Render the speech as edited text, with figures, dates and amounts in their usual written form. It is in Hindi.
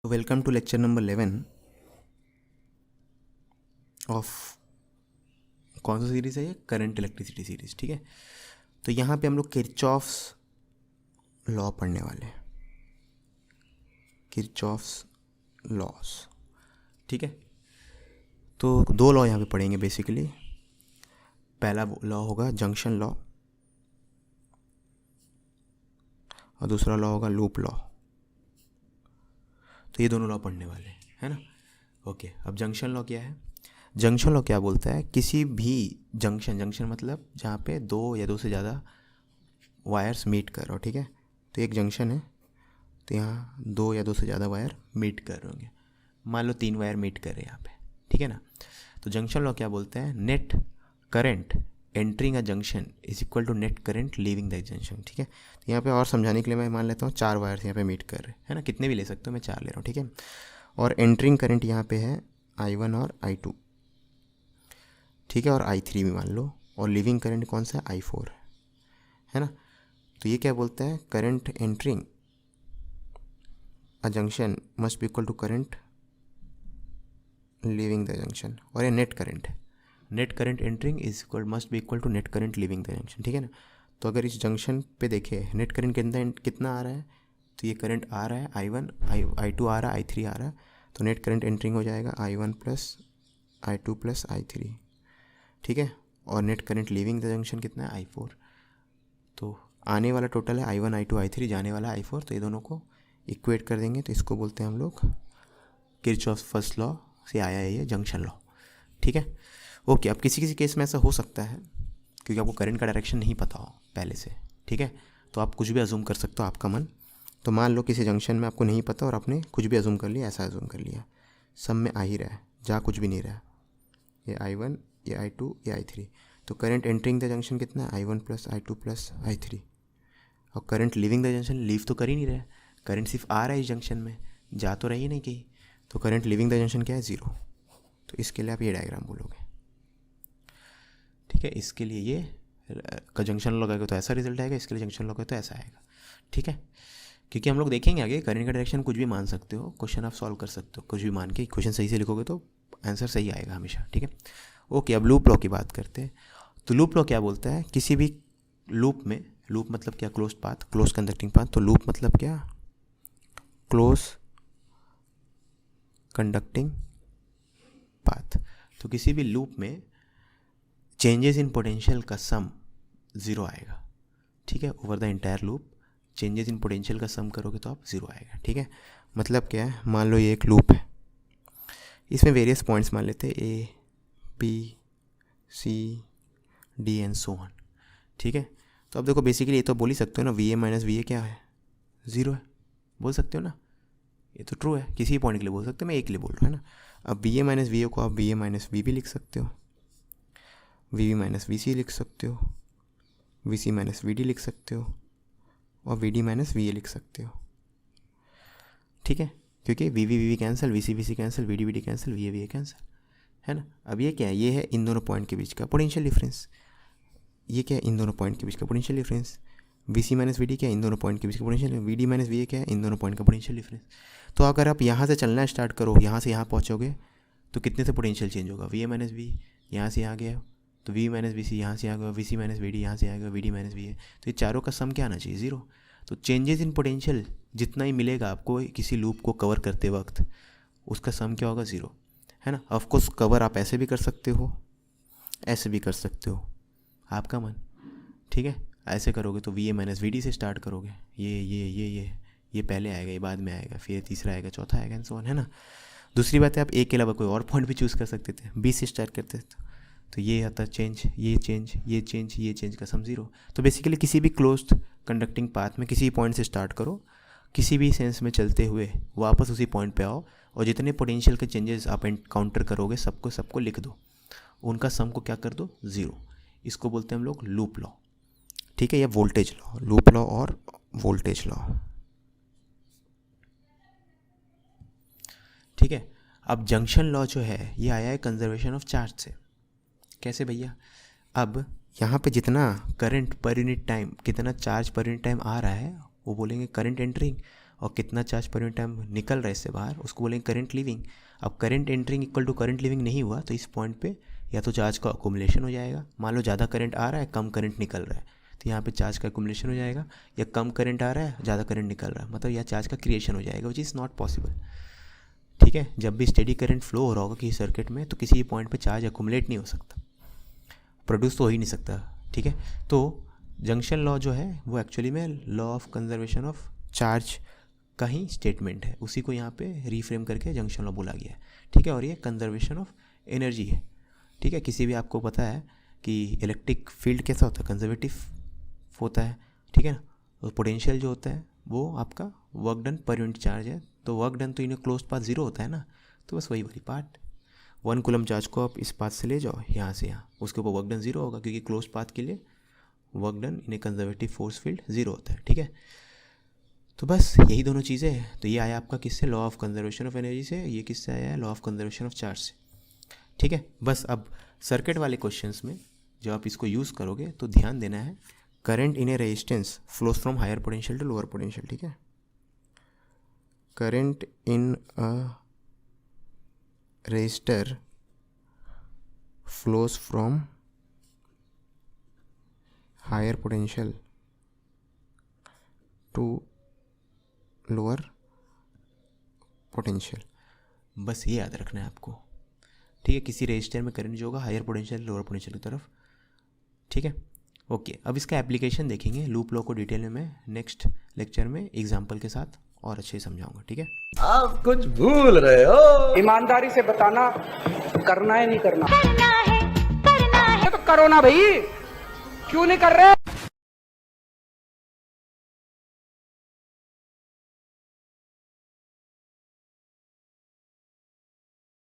Welcome to lecture number 11 of कौन सा सीरीज़ है ये? Current electricity series. ठीक है, तो यहाँ पे हम लोग किरचॉफ्स लॉ पढ़ने वाले हैं, किरचॉफ्स लॉस। ठीक है, तो दो लॉ यहाँ पे पढ़ेंगे बेसिकली। पहला लॉ होगा जंक्शन लॉ और दूसरा लॉ होगा लूप लॉ। तो ये दोनों लॉ पढ़ने वाले हैं, है ना। ओके, अब जंक्शन लॉ क्या है? जंक्शन लॉ क्या बोलता है? किसी भी जंक्शन मतलब जहाँ पे दो या दो से ज़्यादा वायर्स मीट कर रहे हो। ठीक है, तो एक जंक्शन है, तो यहाँ दो या दो से ज़्यादा वायर मीट कर रहे होंगे। मान लो 3 वायर मीट कर रहे हैं यहाँ पे, ठीक है ना। तो जंक्शन लॉ क्या बोलते हैं? Net current entering a junction is equal to net current leaving the junction. ठीक है, तो यहाँ पे और समझाने के लिए मैं मान लेता हूँ 4 वायर्स यहाँ पे मीट कर रहे हैं, है ना। कितने भी ले सकते हो, मैं 4 ले रहा हूँ। ठीक है, और एंटरिंग करंट यहाँ पे है I1 और I2, ठीक है, और I3 भी मान लो, और लिविंग करंट कौन सा है? I4 है ना। तो ये क्या बोलते हैं? Current entering a junction must be equal to current leaving the junction, और ये नेट करंट है। Net current entering is equal must be equal to net current leaving the junction. ठीक है ना। तो अगर इस जंक्शन पे देखें नेट करंट कितना आ रहा है, तो ये करंट आ रहा है I1, I2 आ रहा है, I3 आ रहा है, तो नेट करंट एंटरिंग हो जाएगा I1 plus I2 plus I3। ठीक है, और net current leaving the junction कितना है? I4। तो आने वाला टोटल है I1 I2 I3, जाने वाला I4, तो ये दोनों को इक्वेट कर देंगे, तो इसको बोलते हैं हम लोग किरचॉफ्स फर्स्ट लॉ से आया है ये जंक्शन लॉ। ठीक है, ओके। अब किसी किसी केस में ऐसा हो सकता है क्योंकि आपको करंट का डायरेक्शन नहीं पता हो पहले से, ठीक है, तो आप कुछ भी अजूम कर सकते हो, आपका मन। तो मान लो किसी जंक्शन में आपको नहीं पता और आपने कुछ भी अजूम कर लिया, ऐसा अजूम कर लिया, सब में आ ही रहा है, जा कुछ भी नहीं रहा है, ये I1, ये I2, ये I3। तो करंट एंटरिंग द जंक्शन कितना है? I1 plus I2 plus I3। और current living the junction, leave तो कर ही नहीं रहा है, करंट सिर्फ आ रहा है इस जंक्शन में, जा तो रही नहीं कहीं। तो करंट लिविंग द जंक्शन क्या है? 0। तो इसके लिए आप ये डायग्राम बोलोगे, ठीक है। इसके लिए ये का जंक्शन लगाएगा तो ऐसा रिजल्ट आएगा, इसके लिए जंक्शन लगाएगा तो ऐसा आएगा। ठीक है, क्योंकि हम लोग देखेंगे आगे करंट का डायरेक्शन कुछ भी मान सकते हो, क्वेश्चन आप सॉल्व कर सकते हो, कुछ भी मान के क्वेश्चन सही से लिखोगे तो आंसर सही आएगा हमेशा। ठीक है, ओके। अब लूप लॉ की बात करते हैं। तो लूप लॉ क्या बोलता है? किसी भी लूप में, लूप मतलब क्या? Close path, close conducting path. तो लूप मतलब क्या? Close conducting path. तो किसी भी लूप में चेंजेस इन पोटेंशियल का सम 0 आएगा। ठीक है, over the entire loop changes in potential का सम करोगे तो आप 0 आएगा। ठीक है, मतलब क्या है? मान लो ये एक लूप है, इसमें वेरियस पॉइंट्स मान लेते हैं A, B, C, D and so on. ठीक है, तो अब देखो बेसिकली ये तो बोल ही सकते हो ना, VA माइनस VA क्या है? 0 है, बोल सकते हो ना, ये तो ट्रू है। किसी भी पॉइंट के लिए बोल सकते हो, मैं एक के लिए बोल रहा हूँ, है ना। अब VA माइनस VA को आप VA माइनस VB लिख सकते हो, VB माइनस VC लिख सकते हो, VC माइनस VD लिख सकते हो, और VD माइनस VA लिख सकते हो। ठीक है, क्योंकि VV cancel, VC VC cancel, VD VD cancel, VA VA cancel, है ना। अब ये क्या है? ये है इन दोनों पॉइंट के बीच का पोटेंशियल डिफरेंस। ये क्या है? इन दोनों पॉइंट के बीच का potential difference. VC minus VD क्या है? इन दोनों पॉइंट के बीच का पोटेंशियल। VD माइनस VA क्या है? इन दोनों पॉइंट का पोटेंशियल डिफरेंस। तो अगर आप यहाँ से चलना स्टार्ट करो, यहाँ से यहाँ पहुँचोगे तो कितने से पोटेंशियल चेंज होगा? VA माइनस V यहाँ से आ गया, तो V माइनस VC यहाँ से आ गया, VC माइनस VD यहाँ से आएगा, VD माइनस VA। तो ये चारों का सम क्या आना चाहिए? 0। तो चेंजेस इन पोटेंशियल जितना ही मिलेगा आपको किसी लूप को कवर करते वक्त, उसका सम क्या होगा? 0, है ना। ऑफकोर्स कवर आप ऐसे भी कर सकते हो, ऐसे भी कर सकते हो, आपका मन। ठीक है, ऐसे करोगे तो VA माइनस VD से स्टार्ट करोगे, ये पहले आएगा, ये बाद में आएगा, फिर तीसरा आएगा, चौथा आएगा एंड सो ऑन, है ना। दूसरी बात है, आप A के अलावा कोई और पॉइंट भी चूज़ कर सकते थे, B से स्टार्ट करते थे, तो ये आता चेंज, ये चेंज, ये चेंज, ये चेंज का सम 0। तो बेसिकली किसी भी क्लोज्ड कंडक्टिंग पाथ में किसी पॉइंट से स्टार्ट करो, किसी भी सेंस में चलते हुए वापस उसी पॉइंट पे आओ, और जितने पोटेंशियल के चेंजेस आप एनकाउंटर करोगे सबको लिख दो, उनका सम को क्या कर दो? 0। इसको बोलते हैं हम लोग लूप लॉ। ठीक है, या वोल्टेज लॉ, लूप लॉ और वोल्टेज लॉ। ठीक है, अब जंक्शन लॉ जो है ये आया है कंजर्वेशन ऑफ चार्ज से। कैसे भैया? अब यहाँ पे जितना करंट पर यूनिट टाइम, कितना चार्ज पर यूनिट टाइम आ रहा है, वो बोलेंगे करंट एंटरिंग, और कितना चार्ज पर यूनिट टाइम निकल रहा है इससे बाहर, उसको बोलेंगे करंट लीविंग। अब current entering equal to current leaving नहीं हुआ तो इस पॉइंट पे या तो चार्ज का अकोमुलेशन हो जाएगा, मान लो ज़्यादा करंट आ रहा है कम करंट निकल रहा है, तो यहाँ पे चार्ज का अकोमुलेशन हो जाएगा, या कम करंट आ रहा है ज़्यादा करंट निकल रहा है, मतलब यह चार्ज का क्रिएशन हो जाएगा, विच इज़ नॉट पॉसिबल। ठीक है, जब भी स्टेडी करंट फ्लो हो रहा होगा किसी सर्किट में तो किसी पॉइंट पे चार्ज अकोमुलेट नहीं हो सकता, प्रोड्यूस तो हो ही नहीं सकता। ठीक है, तो जंक्शन लॉ जो है वो एक्चुअली में law of conservation of charge का ही स्टेटमेंट है, उसी को यहाँ पे रीफ्रेम करके जंक्शन लॉ बोला गया है। ठीक है, और ये कंजर्वेशन ऑफ एनर्जी है। ठीक है, किसी भी आपको पता है कि इलेक्ट्रिक फील्ड कैसा होता है, कंजर्वेटिव होता है। ठीक है ना, और पोटेंशियल जो होता है वो आपका work done per unit charge है, तो वर्क डन तो इन्हें क्लोज पाथ जीरो होता है ना, तो बस वही वाली पार्ट 1 कूलम चार्ज को आप इस पाथ से ले जाओ यहाँ से यहाँ, उसके ऊपर वर्क डन जीरो होगा, क्योंकि क्लोज पाथ के लिए work done in A conservative force field zero होता है। ठीक है, तो बस यही दोनों चीज़ें हैं। तो ये आया आपका किससे, law of conservation of energy से, ये किससे आया है, law of conservation of charge से। ठीक है, बस अब सर्किट वाले क्वेश्चंस में जब आप इसको यूज़ करोगे तो ध्यान देना है, current in a resistance flows from higher potential to lower potential. ठीक है, current in a resistor flows from higher potential to lower potential, बस ये याद रखना है आपको। ठीक है, किसी रेजिस्टर में करंट जो होगा हायर पोटेंशियल लोअर पोटेंशियल की तरफ। ठीक है, ओके, अब इसका एप्लीकेशन देखेंगे, लूप लॉ को डिटेल में मैं नेक्स्ट लेक्चर में एग्जांपल के साथ और अच्छे से समझाऊंगा। ठीक है, आप कुछ भूल रहे हो। ईमानदारी से बताना, करना है नहीं करना, करना है तो करो ना भाई, क्यों नहीं कर रहे।